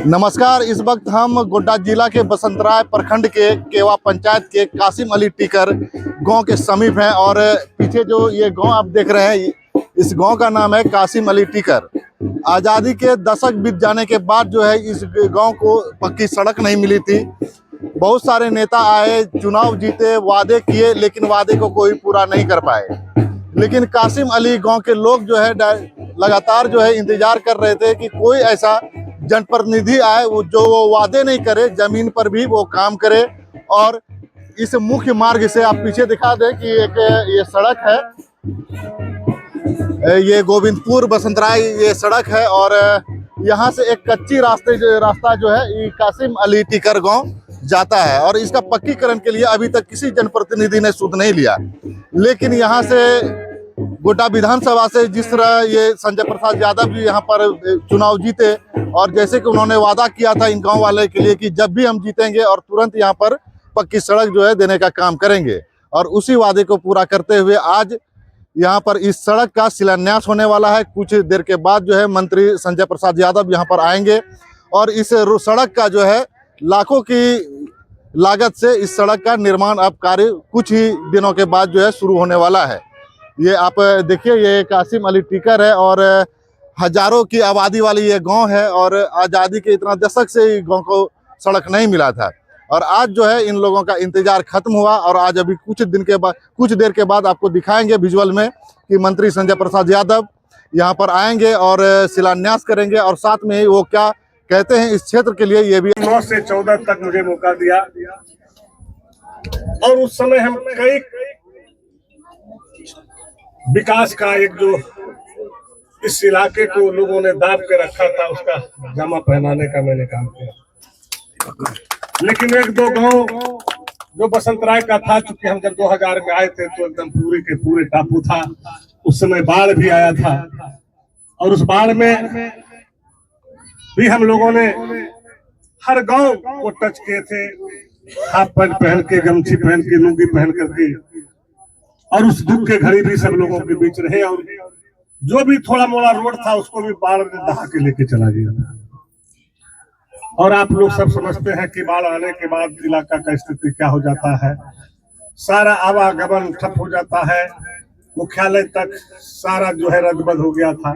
नमस्कार। इस वक्त हम गोड्डा जिला के बसंतराय प्रखंड के केवा पंचायत के कासिम अली टीकर गांव के समीप हैं और पीछे जो ये गांव आप देख रहे हैं, इस गांव का नाम है कासिम अली टीकर। आज़ादी के दशक बीत जाने के बाद जो है इस गांव को पक्की सड़क नहीं मिली थी। बहुत सारे नेता आए, चुनाव जीते, वादे किए, लेकिन वादे को कोई पूरा नहीं कर पाए। लेकिन कासिम अली गांव के लोग जो है लगातार जो है इंतजार कर रहे थे कि कोई ऐसा जनप्रतिनिधि आए जो वो वादे नहीं करे, जमीन पर भी वो काम करे। और इस मुख्य मार्ग से आप पीछे दिखा दें कि एक ये सड़क है, ये गोविंदपुर बसंतराय ये सड़क है और यहाँ से एक कच्ची रास्ता जो है ये कासिम अली टीकर गांव जाता है। और इसका पक्कीकरण के लिए अभी तक किसी जनप्रतिनिधि ने सुध नहीं लिया। लेकिन यहाँ से गोड्डा विधानसभा से जिस तरह ये संजय प्रसाद यादव जी यहाँ पर चुनाव जीते और जैसे कि उन्होंने वादा किया था इन गांव वाले के लिए कि जब भी हम जीतेंगे और तुरंत यहाँ पर पक्की सड़क जो है देने का काम करेंगे, और उसी वादे को पूरा करते हुए आज यहाँ पर इस सड़क का शिलान्यास होने वाला है। कुछ देर के बाद जो है मंत्री संजय प्रसाद यादव यहाँ पर आएंगे और इस सड़क का जो है लाखों की लागत से इस सड़क का निर्माण अब कार्य कुछ ही दिनों के बाद जो है शुरू होने वाला है। ये आप देखिए, ये कासिम अली टीकर है और हजारों की आबादी वाली ये गांव है और आज़ादी के इतना दशक से ही गांव को सड़क नहीं मिला था। और आज जो है इन लोगों का इंतजार खत्म हुआ और आज अभी कुछ देर के बाद आपको दिखाएंगे विजुअल में कि मंत्री संजय प्रसाद यादव यहाँ पर आएंगे और शिलान्यास करेंगे और साथ में ही वो क्या कहते हैं इस क्षेत्र के लिए। ये भी 9 से 14 तक मुझे मौका दिया और उस समय हम कई विकास का एक जो इस इलाके को लोगों ने दाब के रखा था उसका जामा पहनाने का मैंने काम किया। लेकिन एक दो गांव जो बसंतराय का था, चूंकि हम जब 2000 में आए थे तो एकदम पूरे के पूरे टापू था। उस समय बाढ़ भी आया था और उस बाढ़ में भी हम लोगों ने हर गांव को टच किए थे, हाफ पैंट पहन के, गमछी पहन के, लुंगी पहन करके, और उस दुख के घड़ी भी सब लोगों के बीच रहे और जो भी थोड़ा मोड़ा रोड था उसको भी बाढ़ ने दहा के लेके चला गया था। और आप लोग सब समझते हैं कि बाढ़ आने के बाद इलाका का स्थिति क्या हो जाता है। सारा आवागमन ठप हो जाता है, मुख्यालय तक सारा जो है रद्द-बद्द हो गया था।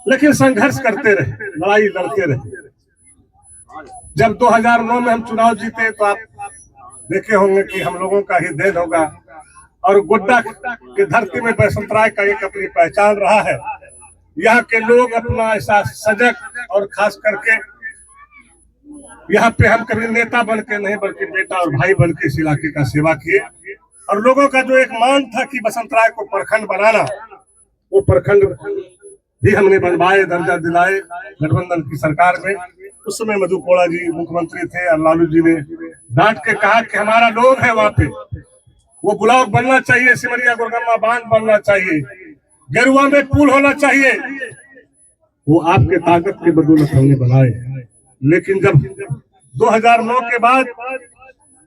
लेकिन संघर्ष करते रहे, लड़ाई लड़ते रहे। जब 2009 में हम चुनाव जीते तो आप देखे होंगे कि हम लोगों का ही देन होगा और गोड्डा की धरती में बसंतराय का एक अपनी पहचान रहा है। यहाँ के लोग अपना ऐसा सजग और खास करके यहाँ पे हम कभी नेता बन के नहीं बल्कि बेटा और भाई बन के इस इलाके का सेवा किए। और लोगों का जो एक मान था कि बसंतराय को प्रखंड बनाना, वो प्रखंड भी हमने बनवाए, दर्जा दिलाए गठबंधन की सरकार में। उस समय मधु कोड़ा जी मुख्यमंत्री थे और लालू जी ने डांट के कहा कि हमारा लोग है वहां पे, वो ब्लॉक बनना चाहिए, सिमरिया गुरगम्मा बांध बनना चाहिए, गेरुआ में पुल होना चाहिए। वो आपके ताकत की बदौलत हमने बनाए। लेकिन जब 2009 के बाद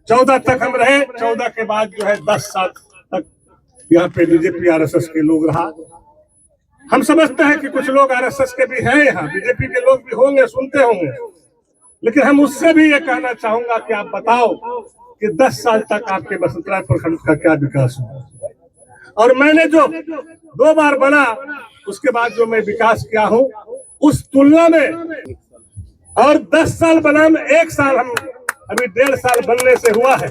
14 तक हम रहे, 14 के बाद जो है 10 साल तक यहाँ पे बीजेपी आरएसएस के लोग रहा। हम समझते हैं कि कुछ लोग आरएसएस के भी हैं, यहाँ बीजेपी के लोग भी होंगे, सुनते होंगे। लेकिन हम उससे भी ये कहना चाहूंगा कि आप बताओ कि 10 साल तक आपके बसंतराय प्रखंड का क्या विकास हुआ। और मैंने जो 2 बार बना उसके बाद जो मैं विकास किया हूँ उस तुलना में, और 10 साल बना में 1 साल हम अभी 1.5 साल बनने से हुआ है।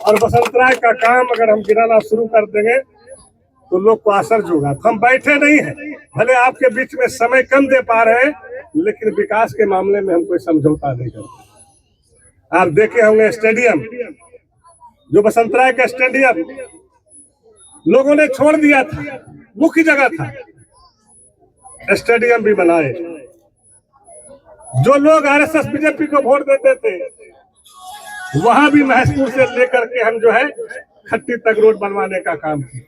और बसंतराय का काम अगर हम गिराना शुरू कर देंगे तो लोग को आश्चर्य होगा। तो हम बैठे नहीं हैं, भले आपके बीच में समय कम दे पा रहे हैं, लेकिन विकास के मामले में हम कोई समझौता नहीं करते। आप देखे होंगे स्टेडियम, जो बसंतराय का स्टेडियम लोगों ने छोड़ दिया था, मुख्य जगह था, स्टेडियम भी बनाए। जो लोग आरएसएस बीजेपी को वोट देते थे वहां भी महसूस से लेकर के हम जो है खट्टी तक रोड बनवाने का काम किए,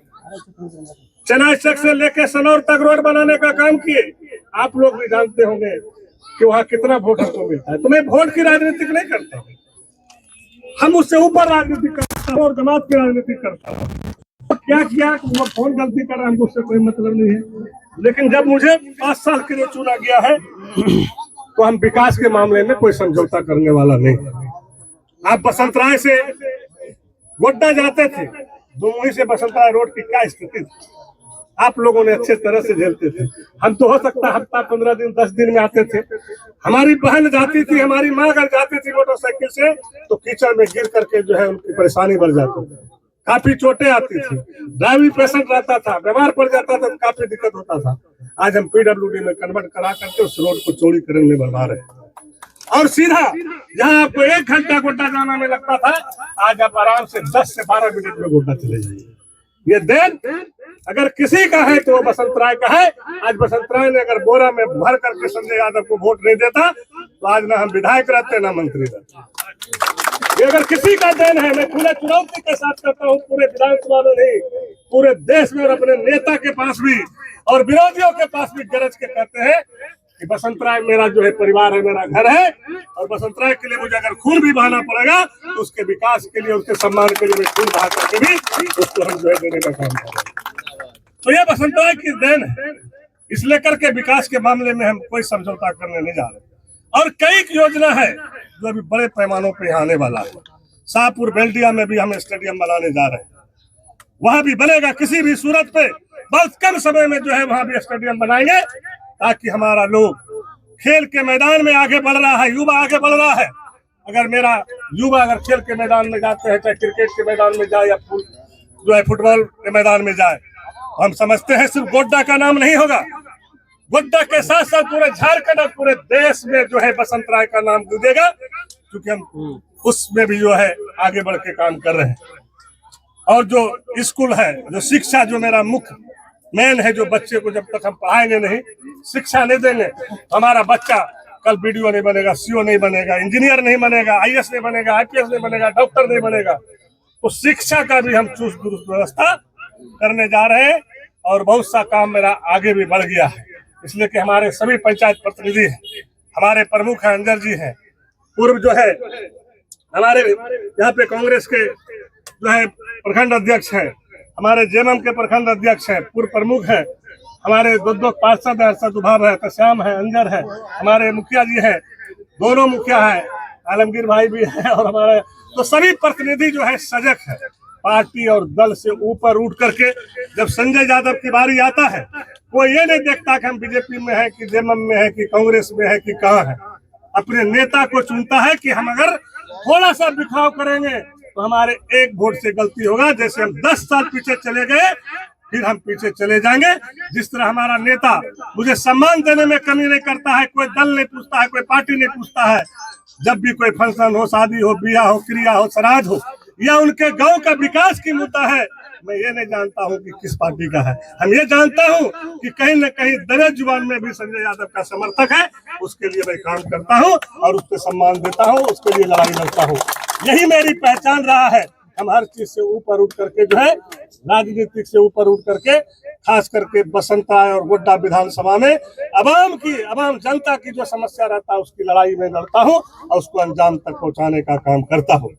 चनाचक से लेकर सनौर तक रोड बनाने का काम किए। आप लोग भी जानते होंगे कि वहां कितना वोट हमको मिलता है। तो मैं वोट की राजनीति नहीं करता, हम उससे ऊपर राजनीति करते हैं और जमात की राजनीति करता हूँ। तो क्या किया, वो कौन गलती कर रहा है हमको उससे कोई मतलब नहीं है। लेकिन जब मुझे 5 साल के लिए चुना गया है तो हम विकास के मामले में कोई समझौता करने वाला नहीं। आप बसंतराय से गोड्डा जाते थे, दुमनी से बसंतराय रोड की क्या स्थिति थी, आप लोगों ने अच्छे तरह से झेलते थे। हम तो हो सकता हफ्ता 15 दिन 10 दिन में आते थे। हमारी बहन जाती थी, हमारी माँ अगर जाती थी मोटरसाइकिल से तो कीचड़ में गिर करके जो है उनकी परेशानी बढ़ जाती थी, काफी चोटें आती थी। ड्राइविंग पेशेंट रहता था, बीमार पड़ जाता था तो काफी दिक्कत होता था। आज हम PWD में कन्वर्ट करा करके उस रोड को चौड़ीकरण में बढ़ा रहे हैं और सीधा जहाँ आपको 1 घंटा गोड्डा जाना में लगता था, आज आप आराम से 10 से 12 मिनट में गोड्डा चले जाइए। ये देन अगर किसी का है तो वो बसंतराय का है। आज बसंतराय ने अगर बोरा में भर करके संजय यादव को वोट नहीं देता तो आज ना हम विधायक रहते ना मंत्री रहते। ये अगर किसी का देन है, मैं खुले चुनौती के साथ करता हूँ, पूरे विधानसभा में नहीं, पूरे देश में और अपने नेता के पास भी और विरोधियों के पास भी गरज के कहते हैं कि बसंतराय मेरा जो है परिवार है, मेरा घर है और बसंतराय के लिए मुझे अगर खून भी बहाना पड़ेगा तो उसके विकास के लिए, उसके सम्मान के लिए मैं खून बहा करके भी उसको हम जो है देने का काम करेंगे। तो यह बसंतराय की देन है। इस लेकर के विकास के मामले में हम कोई समझौता करने नहीं जा रहे। और कई योजना है जो अभी बड़े पैमानों पर आने वाला है। शाहपुर बेल्टिया में भी हम स्टेडियम बनाने जा रहे हैं, वहां भी बनेगा। किसी भी सूरत पे बहुत कम समय में जो है वहां भी स्टेडियम बनाएंगे ताकि हमारा लोग खेल के मैदान में आगे बढ़ रहा है, युवा आगे बढ़ रहा है। अगर मेरा युवा अगर खेल के मैदान में जाते हैं, चाहे क्रिकेट के मैदान में जाए या जो है फुटबॉल के मैदान में जाए, हम समझते हैं सिर्फ गोड्डा का नाम नहीं होगा, गोड्डा के साथ साथ पूरे झारखंड और पूरे देश में जो है बसंतराय का नाम गूंजेगा, क्योंकि हम उसमें भी जो है आगे बढ़ के काम कर रहे हैं। और जो स्कूल है, जो शिक्षा, जो मेरा मुख्य मेन है, जो बच्चे को जब तक हम पढ़ाएंगे नहीं, शिक्षा नहीं देंगे तो हमारा बच्चा कल BDO नहीं बनेगा, CO नहीं बनेगा, इंजीनियर नहीं बनेगा, IAS नहीं बनेगा, IPS नहीं बनेगा, डॉक्टर नहीं बनेगा। तो शिक्षा का भी हम चुस्त दुरुस्त व्यवस्था करने जा रहे हैं और बहुत सा काम मेरा आगे भी बढ़ गया है। इसलिए कि हमारे सभी पंचायत प्रतिनिधि हैं, हमारे प्रमुख हैं, अंजर जी हैं, पूर्व जो है हमारे यहाँ पे कांग्रेस के जो है प्रखंड अध्यक्ष है, हमारे JMM के प्रखंड अध्यक्ष है, पूर्व प्रमुख है, हमारे दो पार्षद है, अरशद उभाब है, तश्याम है, अंजर है, हमारे मुखिया जी है, दोनों मुखिया है, आलमगीर भाई भी है और हमारे, तो सभी प्रतिनिधि जो है सजग है। पार्टी और दल से ऊपर उठ करके जब संजय यादव की बारी आता है, कोई ये नहीं देखता कि हम BJP में है कि JMM में है कि कांग्रेस में है कि कहाँ है। अपने नेता को चुनता है कि हम अगर थोड़ा सा बिखराव करेंगे तो हमारे 1 वोट से गलती होगा। जैसे हम 10 साल पीछे चले गए फिर हम पीछे चले जाएंगे। जिस तरह हमारा नेता मुझे सम्मान देने में कमी नहीं करता है, कोई दल नहीं पूछता है, कोई पार्टी नहीं पूछता है। जब भी कोई फंक्शन हो, शादी हो, ब्याह हो, क्रिया हो, श्राद्ध हो या उनके गांव का विकास की मुद्दा है, मैं ये नहीं जानता हूँ कि किस पार्टी का है। हम ये जानता हूँ कि कहीं न कहीं दलित जुबान में भी संजय यादव का समर्थक है, उसके लिए मैं काम करता हूँ और उसको सम्मान देता हूँ, उसके लिए लड़ाई लड़ता हूँ। यही मेरी पहचान रहा है। हम हर चीज से ऊपर उठ करके जो है, राजनीतिक से ऊपर उठ करके, खास करके बसंतराय और गोड्डा विधानसभा में आवाम जनता की जो समस्या रहता है उसकी लड़ाई में लड़ता हूँ और उसको अंजाम तक पहुँचाने का काम करता हूँ।